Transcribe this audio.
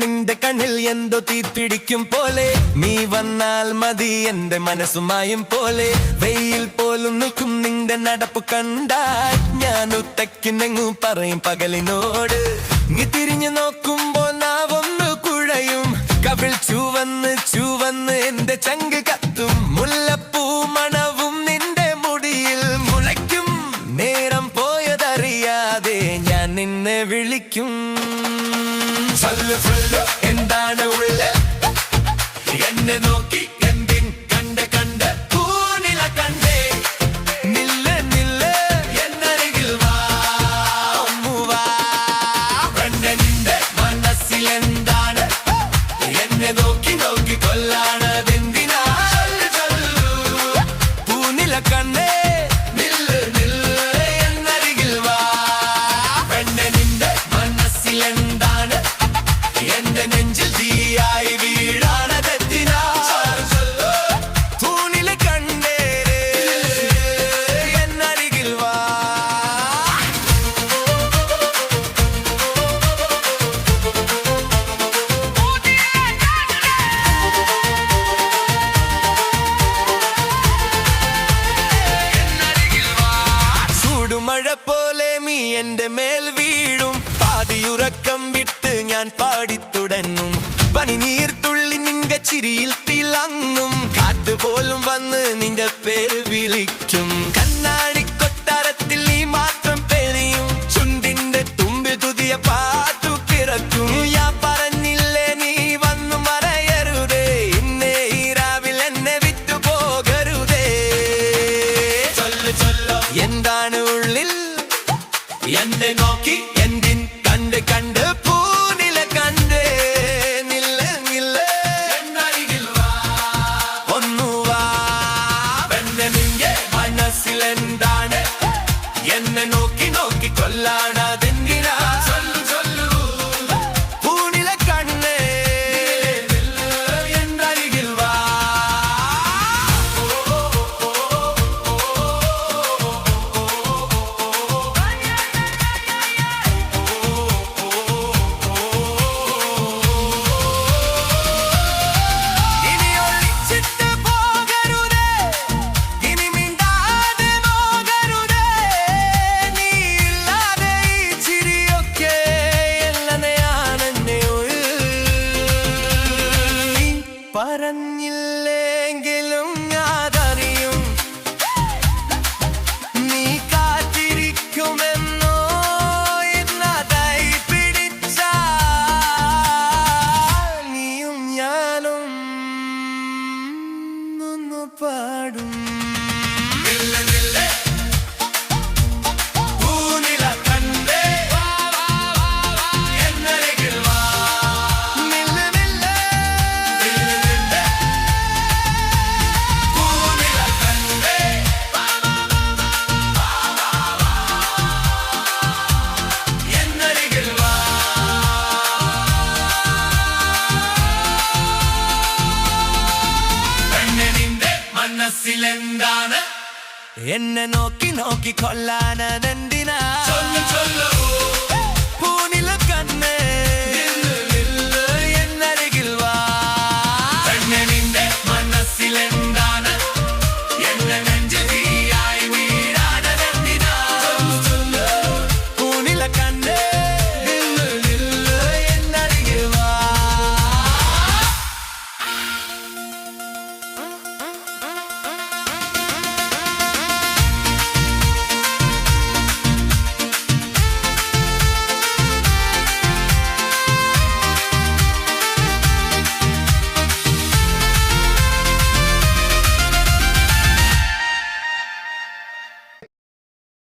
നിന്റെ കണ്ണിൽ എന്തോ തീപിടിക്കും പോലെ നീ വന്നാൽ മതി എന്റെ മനസ്സുമായും പോലെ വെയിൽ പോലും നിൽക്കും നിന്റെ നടപ്പ് കണ്ടാൽ ഞാൻ ഉത്തക്കിനെങ്ങു പറയും പകലിനോട് നീ തിരിഞ്ഞു നോക്കുമ്പോൾ നാവൊന്നു കുഴയും കവിൾ ചുവന്ന് ചുവന്ന് എന്റെ ചങ്ക് കത്തും മുല്ലപ്പൂ മണവും നിന്റെ മുടിയിൽ മുളയ്ക്കും നേരം പോയതറിയാതെ ഞാൻ നിന്നെ വിളിക്കും എന്താണ് ഉള്ള എന്നെ നോക്കി എന്തിൻ കണ്ട് കണ്ട് പൂനില കണ്ടേ നില്ല നില്ല എന്നരികിൽ വാ നിന്റെ മനസ്സിലെന്താണ് എന്നെ നോക്കി നോക്കി കൊല്ലാണതെന്തിനാ പൂനില കണ്ടേ നില്ല നില്ല എന്നരികിൽ വാ നിന്റെ മനസ്സിലെന്താണ് എന്റെ നെഞ്ചിൽ തീയായി വീഴാണതെത്തിനാ തൂണിലെ കണ്ണേ എന്നരികിൽ വാ ചൂടുമഴ പോലെ നീ എന്റെ മേൽ വീഴും പാതിയുറക്കം വിട്ട് ഞാൻ പാടിത്തുടങ്ങും പനിനീർത്തുള്ളി നിന്റെ ചിരിയിൽ തിളങ്ങും കാറ്റുപോലും വന്ന് നിന്റെ പേര് വിളിക്കും കണ്ണാടി കൊട്ടാരത്തിൽ നീ മാത്രം പെരിയും ചുണ്ടിന്റെ തുമ്പി തുതിയ പാട്ടു പിറക്കും ഞാൻ പറഞ്ഞില്ലേ നീ വന്നു മറയരുതേ ഇന്നേ ഈ രാവിൽ എന്നെ വിട്ടു പോകരുതേ ചൊല്ലോ എന്താണ് ഉള്ളിൽ എന്നെ നോക്കി എന്തിൻ കണ്ട് കണ്ട് പൂനില കണ്ടേ നില്ല നില്ല എന്നരികിൽ വാ ഒന്നു വാ നിന്റെ മനസ്സിലെന്താണ് എന്നെ നോക്കി നോക്കി കൊല്ലാണതെന്തിനാ ചൊല്ലു പൂനില കണ്ണേ എന്നരികിൽ വാ പറഞ്ഞില്ലെങ്കിലും ഞാനറിയും നീ കാത്തിരിക്കുമെന്നോ ഇന്നതായി പിടിച്ച നീയും ഞാനും ഒന്ന് പാടും മനസ്സിലെന്താണ് എന്നെ നോക്കി നോക്കി കൊല്ലാനതെന്തിനാ പൂനില കണ്ണേ